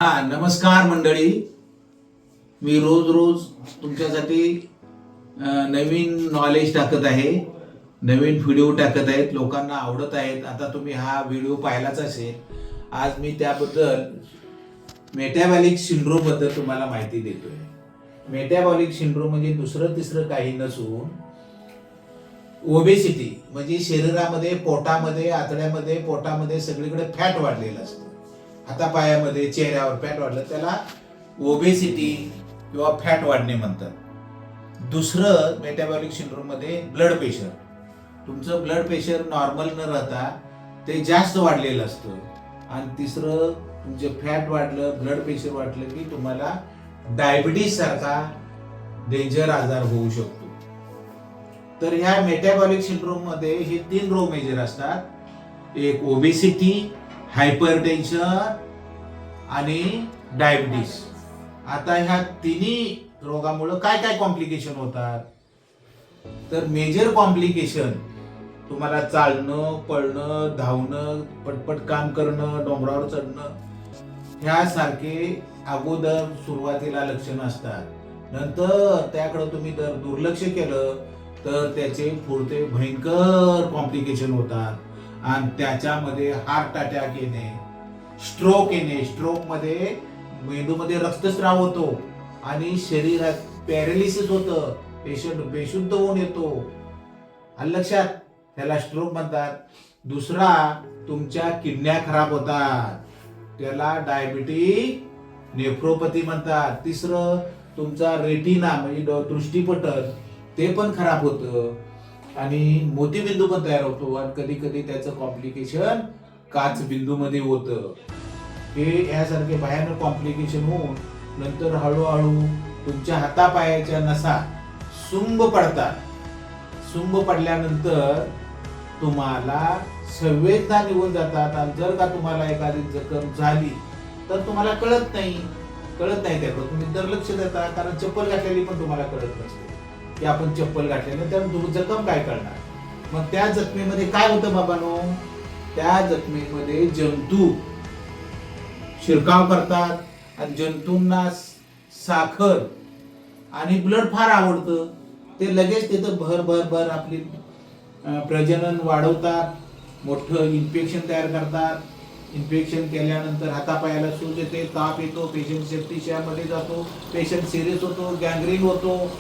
नमस्कार मंडळी. मी रोज रोज तुमच्यासाठी नवीन नॉलेज टाकत आहे, नवीन व्हिडिओ टाकत आहेत, लोकांना आवडत आहेत. आता तुम्ही हा व्हिडिओ पाहिलाच असेल. आज मी त्याबद्दल मेटाबॉलिक सिंड्रोम बद्दल तुम्हाला माहिती देतोय. मेटाबॉलिक सिंड्रोम म्हणजे दुसरं तिसरं काही नसून ओबेसिटी, म्हणजे शरीरामध्ये पोटामध्ये आतड्यामध्ये पोटामध्ये सगळीकडे फॅट वाढलेलं असतं. हातापायामध्ये चेहऱ्यावर फॅट वाढलं त्याला ओबेसिटी किंवा फॅट वाढणे म्हणतात. दुसरं मेटाबॉलिक सिंड्रोम मध्ये ब्लड प्रेशर, तुमचं ब्लड प्रेशर नॉर्मल न राहता ते जास्त वाढलेलं असतं. आणि तिसरं तुमचे फॅट वाढलं, ब्लड प्रेशर वाढलं की तुम्हाला डायबिटीस सारखा डेंजर आजार होऊ शकतो. तर ह्या मेटाबॉलिक सिंड्रोम मध्ये हे 3 रोग मेजर असतात. एक ओबेसिटी, हायपरटेन्शन आणि डायबिटीस. आता ह्या तिन्ही रोगामुळे काय काय कॉम्प्लिकेशन होतात, तर मेजर कॉम्प्लिकेशन तुम्हाला चालणं, पळणं, धावणं, पटपट काम करणं, डोंगरावर चढणं ह्यासारखे अगोदर सुरुवातीला लक्षणं असतात. नंतर त्याकडे तुम्ही जर दुर्लक्ष केलं तर त्याचे पुढते भयंकर कॉम्प्लिकेशन होतात. आणि त्याच्यामध्ये हार्ट अटॅक येणे, स्ट्रोक येणे, स्ट्रोक मध्ये मेंदूमध्ये रक्तस्राव होतो आणि शरीरात पॅरालिसिस होतं, पेशंट बेशुद्ध होऊन येतो. आलं लक्षात? त्याला स्ट्रोक म्हणतात. दुसरा, तुमच्या किडन्या खराब होतात, त्याला डायबिटीक नेफ्रोपॅथी म्हणतात. तिसरं, तुमचा रेटिना म्हणजे दृष्टीपटल ते पण खराब होतं आणि मोतीबिंदू पण तयार होतो. आणि कधी कधी त्याचं कॉम्प्लिकेशन काच बिंदू मध्ये होतं. हे यासारखे भयानक कॉम्प्लिकेशन होऊन नंतर हळूहळू तुमच्या हातापायाच्या नसा सुंब पडतात. सुंब पडल्यानंतर तुम्हाला संवेदना निघून जातात. आणि जर का तुम्हाला एखादी जखम झाली तर तुम्हाला कळत नाही त्याकडे तुम्ही दुर्लक्ष देता, कारण चप्पल घातलेली पण तुम्हाला कळत नसते की आपण चप्पल घातलेली, तर जखम काय करणार. मग त्या जखमेमध्ये काय होतं बाबांनो, त्या जखमेमध्ये जंतू शिरकाव करतात. आणि जंतूंना साखर आणि ब्लड फार आवडतं. ते लगेच तिथं भर भर भर आपली प्रजनन वाढवतात, मोठं इन्फेक्शन तयार करतात. इन्फेक्शन केल्यानंतर हातापायाला सूज येते, ताप येतो, पेशंट सेप्टिशियामध्ये जातो, पेशंट सिरियस होतो, गँग्रीन होतो.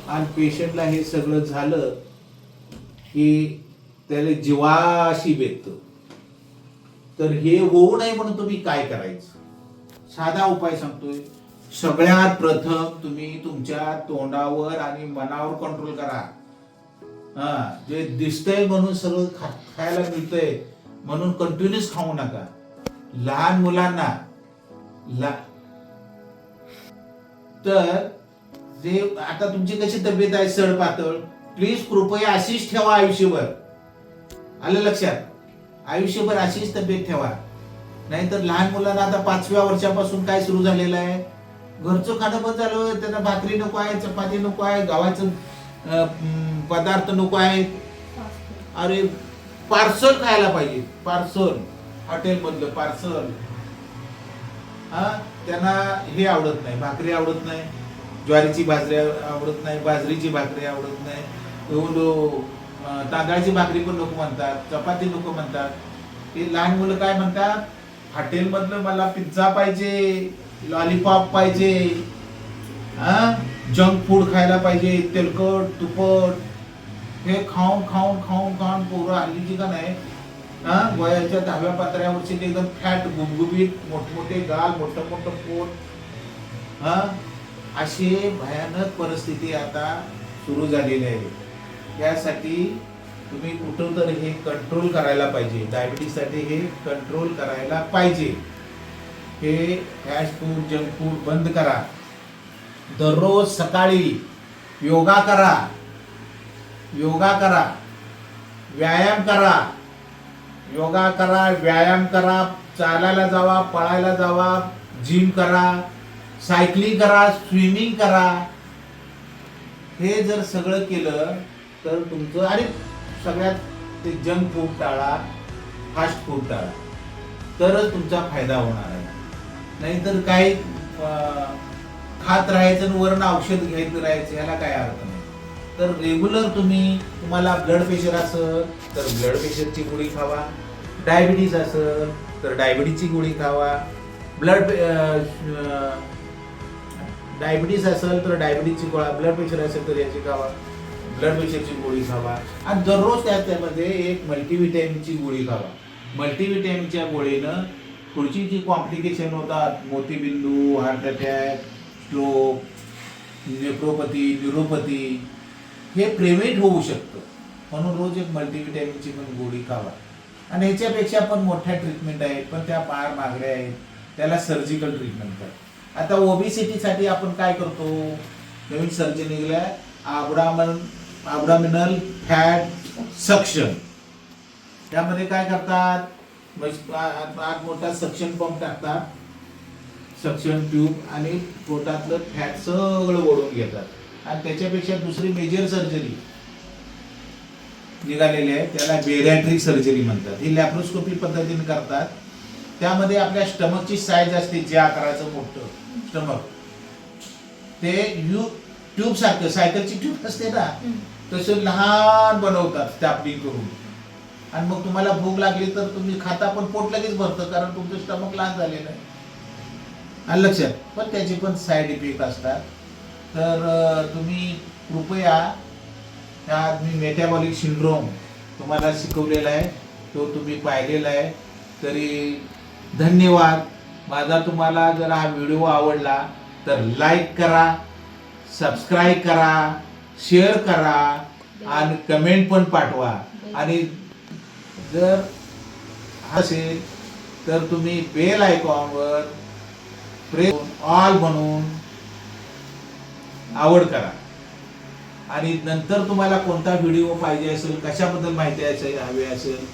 आणि पेशंटला हे सगळं झालं की त्याला जीवाशी बेततं. तर हे होऊ नये म्हणून तुम्ही काय करायचं, साधा उपाय सांगतोय. सगळ्यात प्रथम तुम्ही तुमच्या तोंडावर आणि मनावर कंट्रोल करा. जे दिसतंय म्हणून सगळं खायला मिळतंय म्हणून कंटिन्यूस खाऊ नका. लहान मुलांना तर जे आता तुमची कशी तब्येत आहे सडपातळ, प्लीज कृपया अशीच ठेवा आयुष्यभर. आलं लक्षात? आयुष्यभर अशीच तब्येत ठेवा. नाहीतर लहान मुलांना आता 5व्या वर्षापासून काय सुरू झालेलं आहे, घरचं खाणं बंद झालं. त्यांना भाकरी नको आहे, चपाती नको आहे, गव्हाचं पदार्थ नको आहेत. अरे पार्सल खायला पाहिजे, पार्सल, हॉटेल मधलं पार्सल. त्यांना हे आवडत नाही, भाकरी आवडत नाही, ज्वारीची भाकरी आवडत नाही, बाजरीची भाकरी आवडत नाही, तांदळाची भाकरी पण नको म्हणतात, चपाती नको म्हणतात. हे लहान मुलं काय म्हणतात, हॉटेल मधलं मला पिझ्झा पाहिजे, लॉलीपॉप पाहिजे, जंक फूड खायला पाहिजे, तेलकट तुपट. हे खाऊन खाऊन खाऊन खाऊन पोरं हल्लीची का नाही वयाच्या 10व्या 15व्या वर्षी एकदम फॅट, गुबगुबीत, मोठमोठे गाल, मोठं मोठं पोट. अशी भयानक परिस्थिती आता सुरू झालेली आहे. त्यासाठी तुम्ही कुठं तर हे कंट्रोल करायला पाहिजे. डायबिटीस साठी हे कंट्रोल करायला पाहिजे. हे फॅस्ट फूड, जंक फूड बंद करा. दररोज सकाळी योगा करा, व्यायाम करा, योगा करा, व्यायाम करा, चालायला जावा, पळायला जावा, जिम करा, सायकलिंग करा, स्विमिंग करा. हे जर सगळं केलं तर तुमचं, आणि सगळ्यात ते जंक फूड टाळा, फास्ट फूड टाळा, तरच तुमचा फायदा होणार आहे. नाहीतर काही खात राहायचं आणि वरण औषध घेत राहायचं, याला काय अर्थ नाही. तर रेग्युलर तुम्हाला ब्लड प्रेशर असेल तर ब्लड प्रेशरची गोळी खावा, डायबिटीज असेल तर डायबिटीजची गोळी खावा, डायबिटीज असेल तर डायबिटीजची गोळा, ब्लड प्रेशर असेल तर याची खावा, ब्लड प्रेशरची गोळी खावा. आणि दररोज त्यामध्ये एक मल्टीव्हिटॅमिनची गोळी खावा. मल्टीव्हिटॅमिनच्या गोळीनं पुढची जी कॉम्प्लिकेशन होतात, मोतीबिंदू, हार्ट अटॅक, स्ट्रोक, नेफ्रोपॅथी, न्यूरोपॅथी, हे प्रिव्हेंट होऊ शकतं. म्हणून रोज एक मल्टीव्हिटॅमिनची पण गोळी खावा. आणि ह्याच्यापेक्षा पण मोठ्या ट्रीटमेंट आहेत, पण त्या फार महागड्या आहेत, त्याला सर्जिकल ट्रीटमेंट करतात. आता ओबेसिटीसाठी आपण काय करतो, नवीन सर्जरी निघाल्या, ॲबडॉमिनल फॅट सक्शन. त्यामध्ये काय करतात, आत मोठा सक्शन पंप टाकतात, सक्शन ट्यूब, आणि पोटातलं फॅट सगळं ओढून घेतात. आणि त्याच्यापेक्षा दुसरी मेजर सर्जरी निघालेली आहे, त्याला बेरॅट्रिक सर्जरी म्हणतात. ही लॅप्रोस्कोपी पद्धतीने करतात. त्यामध्ये आपल्या स्टमकची साईज असते, जे आकाराचं मोठं स्टमक, ते ट्यूब सारखं, सायकलची ट्यूब असते ना, तसं लहान बनवतात स्टॅपलिंग करून. आणि मग तुम्हाला भूक लागली तर तुम्ही खाता, पण पोट लगेच भरतं, कारण तुमचं स्टमक लहान झालेलं आहे. आणि लक्षात, पण त्याचे पण साईड इफेक्ट असतात. तर तुम्ही कृपया, त्यात मी मेटाबॉलिक सिंड्रोम तुम्हाला शिकवलेला आहे, तो तुम्ही पाहिलेला आहे. तरी धन्यवाद. माझा तुम्हाला जर हा व्हिडिओ आवडला तर लाईक करा, सबस्क्राईब करा, शेअर करा, आणि कमेंट पण पाठवा. आणि जर असेल तर तुम्ही बेल आयकॉनवर प्रेस ऑल म्हणून आवड करा. आणि नंतर तुम्हाला कोणता व्हिडिओ पाहिजे असेल, कशाबद्दल माहिती हवी असेल,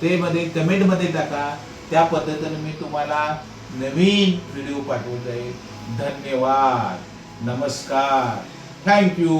ते मध्ये कमेंटमध्ये टाका. त्या पद्धतीने मी तुम्हाला नवीन व्हिडिओ पाठवत आहे. धन्यवाद, नमस्कार, थँक्यू.